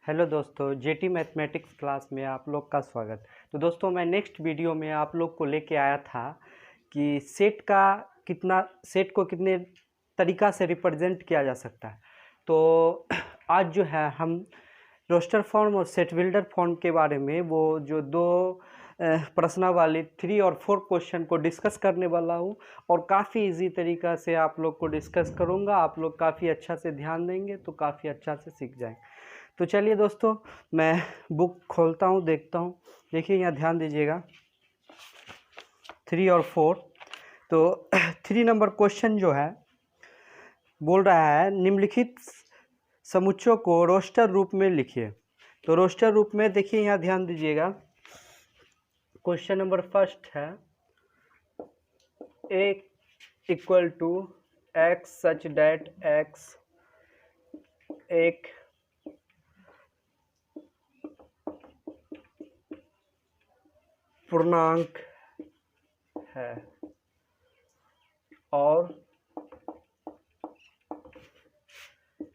Hello दोस्तों, jetty mathematics class में आप लोग का स्वागत। तो दोस्तों, मैं नेक्स्ट वीडियो में आप लोग को लेके आया था कि सेट को कितने तरीक़ा से रिप्रेजेंट किया जा सकता है। तो आज जो है हम रोस्टर फॉर्म और सेट बिल्डर फॉर्म के बारे में वो जो दो प्रश्नावली 3 और 4 क्वेश्चन को डिस्कस करने वाला हूँ और काफ़ी इजी तरीक़ा से आप लोग को डिस्कस करूँगा। आप लोग काफ़ी अच्छा से ध्यान देंगे तो काफ़ी अच्छा से सीख जाएंगे। तो चलिए दोस्तों, मैं बुक खोलता हूँ, देखता हूँ। देखिए यहाँ ध्यान दीजिएगा 3 और 4। तो 3 नंबर क्वेश्चन जो है बोल रहा है निम्नलिखित समुच्चयों को रोस्टर रूप में लिखिए। तो रोस्टर रूप में देखिए यहाँ ध्यान दीजिएगा। क्वेश्चन नंबर फर्स्ट है a equal to X such that X एक पूर्णांक है और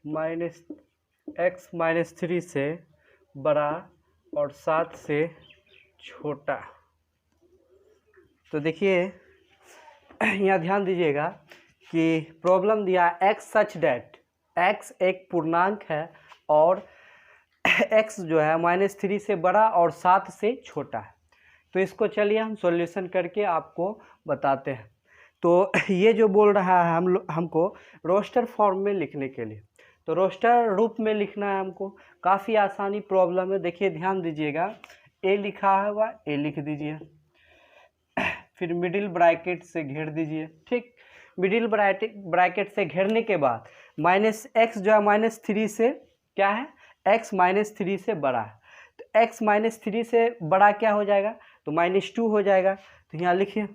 -3 से बड़ा और 7 से छोटा। तो देखिए यहाँ ध्यान दीजिएगा कि प्रॉब्लम दिया एक्स सच डैट एक्स एक पूर्णांक है और एक्स जो है -3 से बड़ा और 7 से छोटा है। तो इसको चलिए हम सॉल्यूशन करके आपको बताते हैं। तो ये जो बोल रहा है हमको रोस्टर फॉर्म में लिखने के लिए, तो रोस्टर रूप में लिखना है हमको। काफ़ी आसानी प्रॉब्लम है। देखिए ध्यान दीजिएगा, ए लिखा हुआ ए लिख दीजिए, फिर मिडिल ब्रैकेट से घेर दीजिए। ठीक, मिडिल ब्रैकेट से घेरने के बाद -x जो है -3 से क्या है, x -3 से बड़ा है। तो x -3 से बड़ा क्या हो जाएगा, तो -2 हो जाएगा। तो यहाँ लिखिए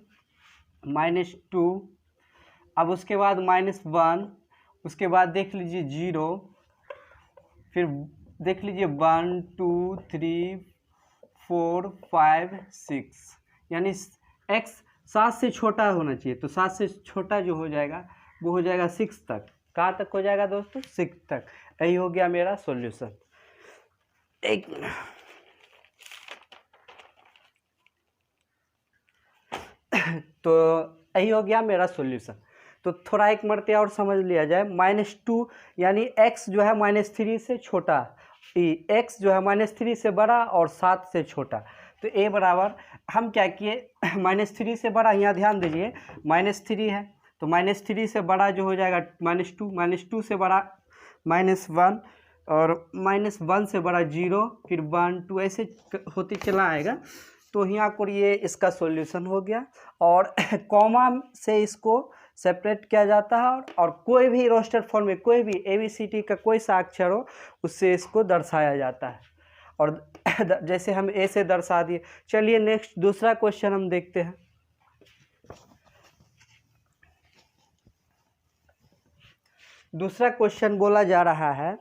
-2, अब उसके बाद -1, उसके बाद देख लीजिए 0, फिर देख लीजिए 1 2 3 4 5 6, यानी x 7 से छोटा होना चाहिए। तो 7 से छोटा जो हो जाएगा वो हो जाएगा 6 तक। कहाँ तक हो जाएगा दोस्तों, 6 तक। यही हो गया मेरा सॉल्यूशन। एक तो यही हो गया मेरा सॉल्यूशन। तो थोड़ा एक मरते और समझ लिया जाए। -2 यानी x जो है -3 से छोटा, x जो है -3 से बड़ा और 7 से छोटा। तो a बराबर हम क्या किए, -3 से बड़ा, यहाँ ध्यान दीजिए -3 है तो -3 से बड़ा जो हो जाएगा -2 से बड़ा -1 और -1 से बड़ा 0, फिर 1 2 ऐसे होते चला आएगा। तो यहाँ को ये इसका सॉल्यूशन हो गया। और कॉमा से इसको सेपरेट किया जाता है और कोई भी रोस्टर फॉर्म में कोई भी ABCD का कोई सा अक्षर हो उससे इसको दर्शाया जाता है। और जैसे हम ए से दर्शा दिए। चलिए नेक्स्ट दूसरा क्वेश्चन हम देखते हैं। दूसरा क्वेश्चन बोला जा रहा है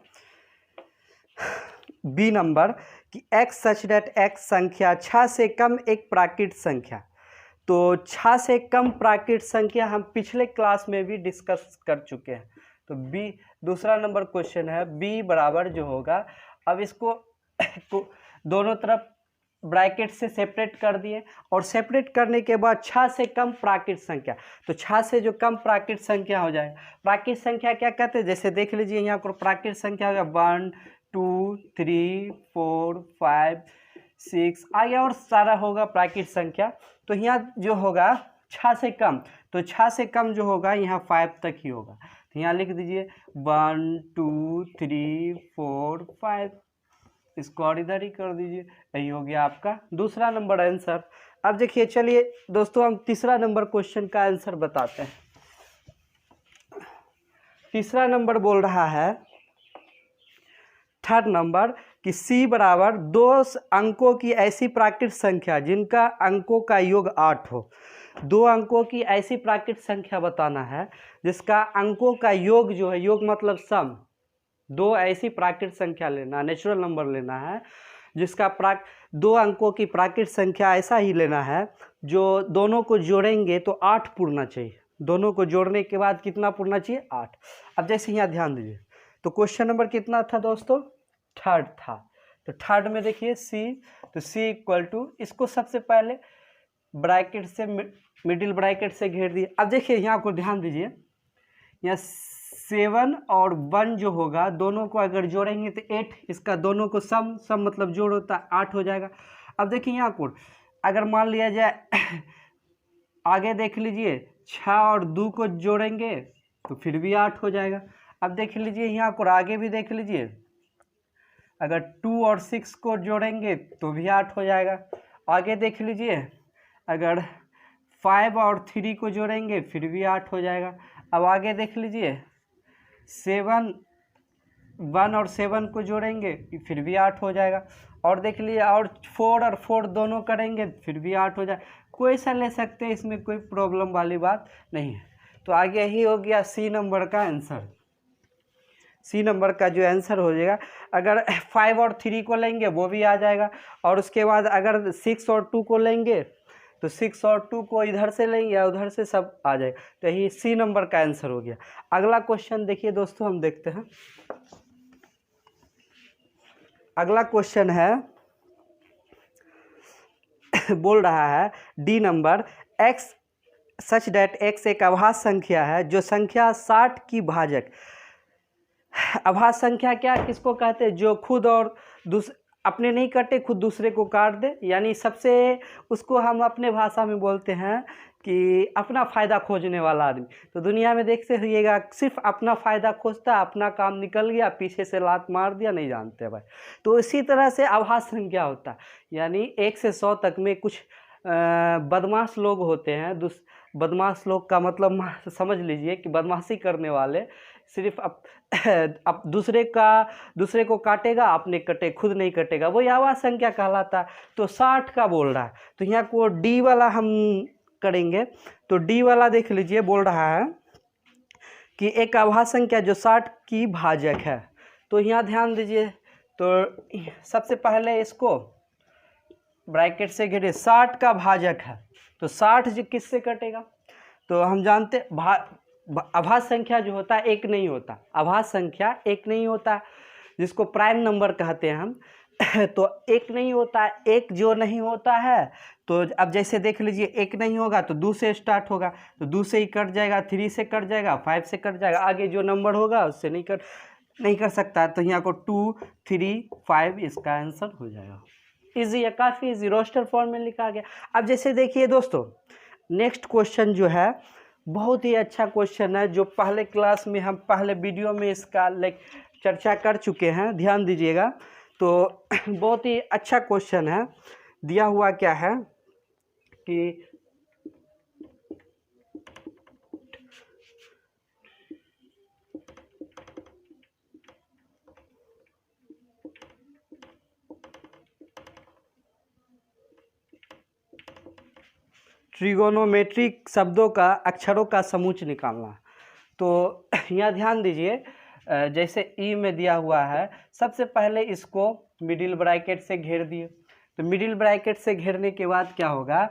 बी नंबर कि x सच डेट x संख्या 6 से कम एक प्राकृत संख्या। तो 6 से कम प्राकृत संख्या हम पिछले क्लास में भी डिस्कस कर चुके हैं। तो बी दूसरा नंबर क्वेश्चन है, b बराबर जो होगा, अब इसको दोनों तरफ ब्रैकेट से सेपरेट कर दिए और सेपरेट करने के बाद 6 से कम प्राकृत संख्या। तो 6 से जो कम प्राकृत संख्या हो जाए, प्राकृत संख्या क्या कहते हैं, जैसे देख लीजिए यहाँ पर प्राकृत संख्या हो गया 1 2 3 4 5 6 आगे और सारा होगा प्राकृत संख्या। तो यहाँ जो होगा 6 से कम, तो 6 से कम जो होगा यहाँ 5 तक ही होगा। तो यहाँ लिख दीजिए 1 2 3 4 5, इसको और इधर ही कर दीजिए। यही हो गया आपका दूसरा नंबर आंसर। अब देखिए, चलिए दोस्तों हम तीसरा नंबर क्वेश्चन का आंसर बताते हैं। तीसरा नंबर बोल रहा है, थर्ड नंबर कि c बराबर 2 अंकों की ऐसी प्राकृत संख्या जिनका अंकों का योग 8 हो। 2 अंकों की ऐसी प्राकृत संख्या बताना है जिसका अंकों का योग जो है, योग मतलब सम, 2 ऐसी प्राकृत संख्या लेना, नेचुरल नंबर लेना है जिसका 2 अंकों की प्राकृत संख्या ऐसा ही लेना है जो दोनों को जोड़ेंगे तो 8 पूरना चाहिए। दोनों को जोड़ने के बाद कितना पूरना चाहिए, 8। अब जैसे यहाँ ध्यान दीजिए, तो क्वेश्चन नंबर कितना था दोस्तों, थर्ड था। तो थर्ड में देखिए सी, तो सी इक्वल टू, इसको सबसे पहले ब्रैकेट से मिडिल ब्रैकेट से घेर दिए। अब देखिए यहाँ को ध्यान दीजिए, यहाँ 7 और 1 जो होगा दोनों को अगर जोड़ेंगे तो 8, इसका दोनों को सम मतलब जोड़ होता है 8 हो जाएगा। अब देखिए यहाँ को अगर मान लिया जाए आगे देख लीजिए 6 और 2 को जोड़ेंगे तो फिर भी 8 हो जाएगा। अब देख लीजिए यहाँ को आगे भी देख लीजिए, अगर 2 और 6 को जोड़ेंगे तो भी 8 हो जाएगा। आगे देख लीजिए अगर 5 और 3 को जोड़ेंगे फिर भी 8 हो जाएगा। अब आगे देख लीजिए 1 और 7 को जोड़ेंगे फिर भी 8 हो जाएगा। और देख लीजिए और 4 और 4 दोनों करेंगे फिर भी 8 हो जाएगा। कोई सा ले सकते हैं, इसमें कोई प्रॉब्लम वाली बात नहीं है। तो आगे ही हो गया सी नंबर का आंसर। सी नंबर का जो आंसर हो जाएगा, अगर 5 और 3 को लेंगे वो भी आ जाएगा, और उसके बाद अगर 6 और 2 को लेंगे तो 6 और 2 को इधर से लेंगे या उधर से, सब आ जाएगा। तो यही सी नंबर का आंसर हो गया। अगला क्वेश्चन देखिए दोस्तों, हम देखते हैं। अगला क्वेश्चन है बोल रहा है डी नंबर, एक्स सच डेट एक्स एक अभाज्य संख्या है जो संख्या 60 की भाजक। अभाज्य संख्या क्या किसको कहते हैं? जो खुद और अपने नहीं कटे, खुद दूसरे को काट दे, यानी सबसे उसको हम अपने भाषा में बोलते हैं कि अपना फ़ायदा खोजने वाला आदमी। तो दुनिया में देखते हुइएगा सिर्फ अपना फ़ायदा खोजता, अपना काम निकल गया, पीछे से लात मार दिया, नहीं जानते भाई। तो इसी तरह से अभाज्य संख्या होता है, यानी 1 से 100 तक में कुछ बदमाश लोग होते हैं। बदमाश लोग का मतलब समझ लीजिए कि बदमाशी करने वाले, सिर्फ अब दूसरे को काटेगा, अपने कटे, खुद नहीं कटेगा, वही अभाज्य संख्या कहलाता है। तो 60 का बोल रहा है, तो यहाँ को डी वाला हम करेंगे। तो डी वाला देख लीजिए, बोल रहा है कि एक अभाज्य संख्या जो 60 की भाजक है। तो यहाँ ध्यान दीजिए, तो सबसे पहले इसको ब्रैकेट से घेरे, 60 का भाजक है तो 60 जो किससे कटेगा? तो हम जानते अभाज्य संख्या जो होता है एक नहीं होता, अभाज्य संख्या एक नहीं होता, जिसको प्राइम नंबर कहते हैं हम। तो एक नहीं होता, एक जो नहीं होता है, तो अब जैसे देख लीजिए एक नहीं होगा तो 2 से स्टार्ट होगा, तो 2 से ही कट जाएगा, 3 से कट जाएगा, 5 से कट जाएगा, आगे जो नंबर होगा उससे नहीं कर सकता। तो यहाँ को 2, 3, 5 इसका आंसर हो जाएगा। इजी है, काफ़ी इजी, रोस्टर फॉर्म में लिखा गया। अब जैसे देखिए दोस्तों, नेक्स्ट क्वेश्चन जो है बहुत ही अच्छा क्वेश्चन है, जो पहले क्लास में हम पहले वीडियो में इसका चर्चा कर चुके हैं, ध्यान दीजिएगा। तो बहुत ही अच्छा क्वेश्चन है। दिया हुआ क्या है कि ट्रिगोनोमेट्रिक शब्दों का अक्षरों का समूच निकालना। तो यहाँ ध्यान दीजिए, जैसे ई में दिया हुआ है, सबसे पहले इसको मिडिल ब्रैकेट से घेर दिए। तो मिडिल ब्रैकेट से घेरने के बाद क्या होगा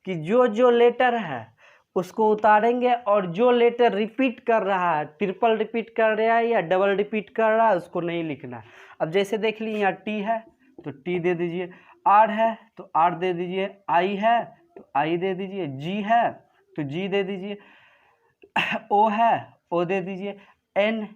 कि जो लेटर है उसको उतारेंगे, और जो लेटर रिपीट कर रहा है, ट्रिपल रिपीट कर रहा है या डबल रिपीट कर रहा है, उसको नहीं लिखना है। अब जैसे देख ली, यहाँ टी है तो टी दे दीजिए, आर है तो आर दे दीजिए, आई है तो आई दे दीजिए, जी है तो जी दे दीजिए, ओ है ओ दे दीजिए, एन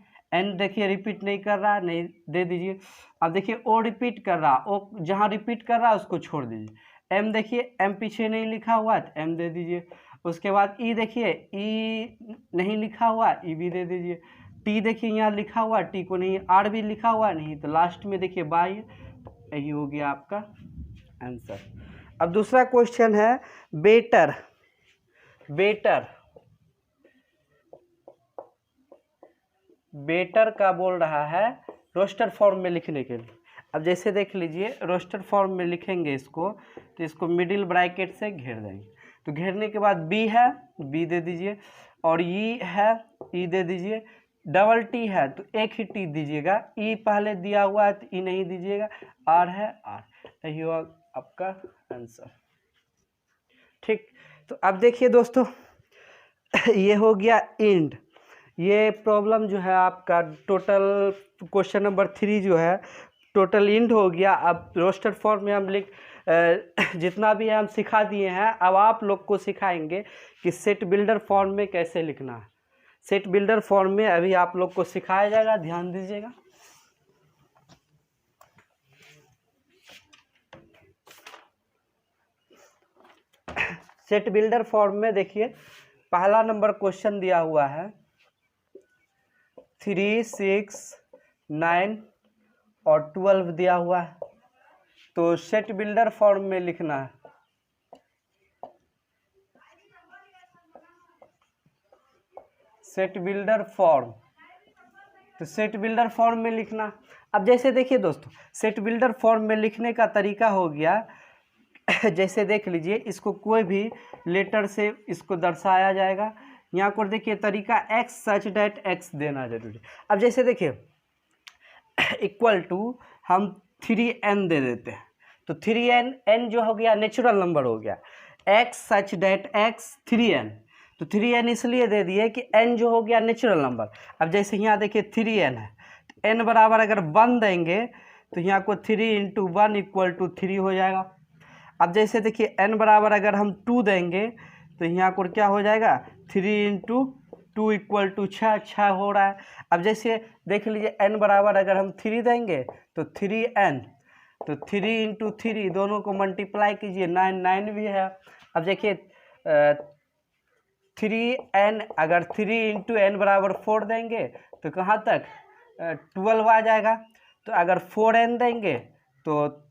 देखिए रिपीट नहीं कर रहा, नहीं दे दीजिए। अब देखिए ओ रिपीट कर रहा, ओ जहाँ रिपीट कर रहा उसको छोड़ दीजिए। एम देखिए, एम पीछे नहीं लिखा हुआ तो एम दे दीजिए। उसके बाद ई देखिए, ई नहीं लिखा हुआ, ई भी दे दीजिए। टी देखिए यहाँ लिखा हुआ, टी को नहीं, आर भी लिखा हुआ नहीं, तो लास्ट में देखिए बाई। यही हो गया आपका आंसर। अब दूसरा क्वेश्चन है बेटर। बेटर का बोल रहा है रोस्टर फॉर्म में लिखने के लिए। अब जैसे देख लीजिए, रोस्टर फॉर्म में लिखेंगे इसको, तो इसको मिडिल ब्रैकेट से घेर देंगे। तो घेरने के बाद बी है, बी दे दीजिए, और ई है, ई दे दीजिए। डबल टी है तो एक ही टी दीजिएगा, ई पहले दिया हुआ है तो ई नहीं दीजिएगा। आर है, आर। यही हुआ आपका आंसर। ठीक, तो अब देखिए दोस्तों, ये हो गया एंड। ये प्रॉब्लम जो है आपका टोटल क्वेश्चन नंबर 3 जो है टोटल इंड हो गया। अब रोस्टर फॉर्म में हम जितना भी हम सिखा दिए हैं, अब आप लोग को सिखाएंगे कि सेट बिल्डर फॉर्म में कैसे लिखना है। सेट बिल्डर फॉर्म में अभी आप लोग को सिखाया जाएगा, ध्यान दीजिएगा। सेट बिल्डर फॉर्म में देखिए पहला नंबर क्वेश्चन दिया हुआ है 3, 6, 9 और 12 दिया हुआ है। तो सेट बिल्डर फॉर्म में लिखना है। सेट बिल्डर फॉर्म, तो सेट बिल्डर फॉर्म में लिखना। अब जैसे देखिए दोस्तों, सेट बिल्डर फॉर्म में लिखने का तरीका हो गया जैसे देख लीजिए, इसको कोई भी लेटर से इसको दर्शाया जाएगा। यहाँ पर देखिए तरीका x सच डेट x देना जरूरी। अब जैसे देखिए इक्वल टू हम 3n दे देते हैं, तो 3n जो हो गया नेचुरल नंबर हो गया। x सच डेट x 3n, तो 3n इसलिए दे दिए कि n जो हो गया नेचुरल नंबर। अब जैसे यहाँ देखिए 3n है, तो n बराबर अगर 1 देंगे तो यहाँ को 3 × 1 = 3 हो जाएगा। अब जैसे देखिए n बराबर अगर हम 2 देंगे तो यहाँ को क्या हो जाएगा, 3 × 2 = 6 हो रहा है। अब जैसे देख लीजिए n बराबर अगर हम 3 देंगे तो 3n, तो 3 × 3 दोनों को मल्टीप्लाई कीजिए, 9 भी है। अब देखिए 3n अगर 3 × n बराबर 4 देंगे तो कहाँ तक 12 आ जाएगा। तो अगर 4n देंगे तो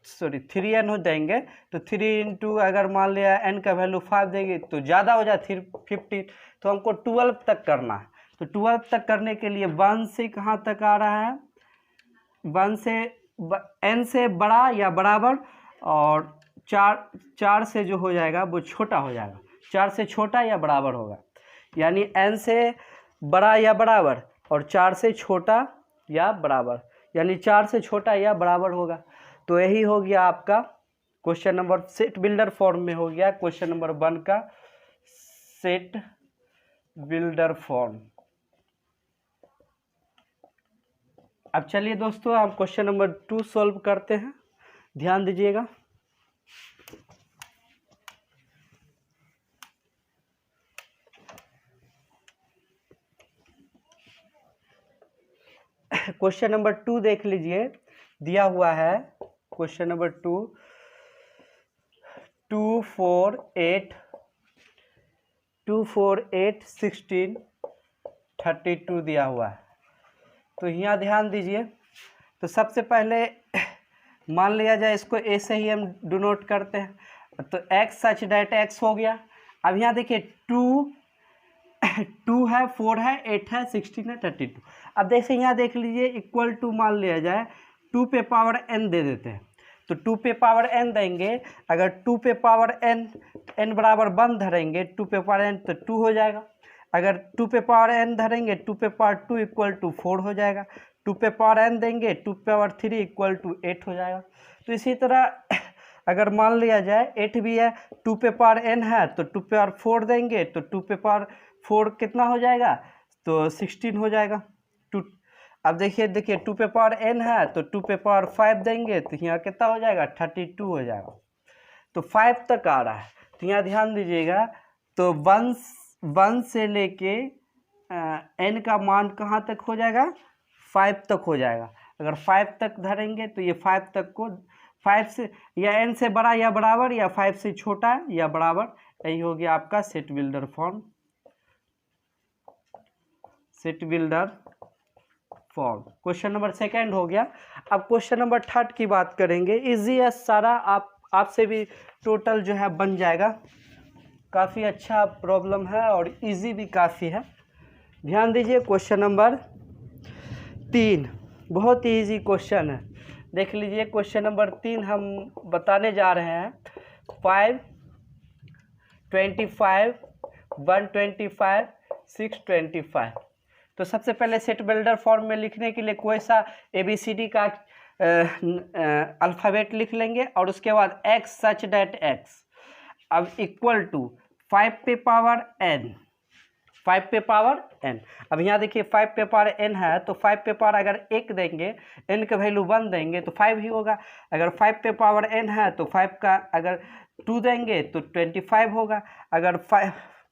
3n हो देंगे तो 3 × अगर मान लिया n का वैल्यू 5 देंगे तो ज़्यादा हो जाए 15। तो हमको 12 तक करना है। तो 12 तक करने के लिए 1 से कहाँ तक आ रहा है, 1 से n से बड़ा या बराबर, और 4 से जो हो जाएगा वो छोटा हो जाएगा। 4 से छोटा या बराबर होगा, यानी n से बड़ा या बराबर और 4 से छोटा या बराबर, यानी 4 से छोटा या बराबर होगा। तो यही हो गया आपका question number, set builder form में हो गया क्वेश्चन नंबर 1 का सेट बिल्डर फॉर्म। अब चलिए दोस्तों हम क्वेश्चन नंबर 2 सॉल्व करते हैं, ध्यान दीजिएगा। क्वेश्चन नंबर 2 देख लीजिए, दिया हुआ है क्वेश्चन नंबर 2, 2, 4, 8, 16, 32 दिया हुआ है। तो यहाँ ध्यान दीजिए, तो सबसे पहले मान लिया जाए इसको a से ही हम डिनोट करते हैं, तो x सच डेट x हो गया। अब यहाँ देखिए 2 है, 4 है, 8 है, 16 है, 32। अब जैसे यहाँ देख लीजिए इक्वल टू मान लिया जाए 2 पे पावर n दे देते हैं, तो 2 पे पावर n देंगे। अगर 2 पे पावर n बराबर 1 धरेंगे, 2 पे पावर n तो 2 हो जाएगा। अगर 2 पे पावर n धरेंगे, 2 पे पावर 2 = 4 हो जाएगा। 2 पे पावर n देंगे, 2 पे पावर 3 = 8 हो जाएगा। तो इसी तरह अगर मान लिया जाए 8 भी है, 2 पे पावर n है तो 2 पे पावर 4 देंगे, तो 2 पे पावर 4 कितना हो जाएगा, तो 16 हो जाएगा। अब देखिए 2 पे पावर n है तो 2 पे पावर 5 देंगे तो यहाँ कितना हो जाएगा, 32 हो जाएगा। तो 5 तक आ रहा है, तो यहाँ ध्यान दीजिएगा। तो 1 से लेके n का मान कहाँ तक हो जाएगा, 5 तक हो जाएगा। अगर 5 तक धरेंगे तो ये 5 तक को 5 से या n से बड़ा या बराबर या 5 से छोटा या बराबर, यही हो गया आपका set builder form. Set builder form question number 2 हो गया। अब क्वेश्चन नंबर 3 की बात करेंगे। इजी है सारा, आपसे भी टोटल जो है बन जाएगा। काफ़ी अच्छा प्रॉब्लम है और इजी भी काफ़ी है। ध्यान दीजिए क्वेश्चन नंबर 3 बहुत ही इजी क्वेश्चन है। देख लीजिए क्वेश्चन नंबर 3 हम बताने जा रहे हैं। 5, 25, 125, 625। तो सबसे पहले सेट बिल्डर फॉर्म में लिखने के लिए कोई सा ABCD का अल्फ़ाबेट लिख लेंगे और उसके बाद x सच डेट x। अब इक्वल टू 5 पे पावर n, 5 पे पावर n। अब यहाँ देखिए 5 पे पावर n है तो 5 पे पावर अगर 1 देंगे, n का वैल्यू 1 देंगे तो 5 ही होगा। अगर 5 पे पावर n है तो 5 का अगर 2 देंगे तो 25 होगा। अगर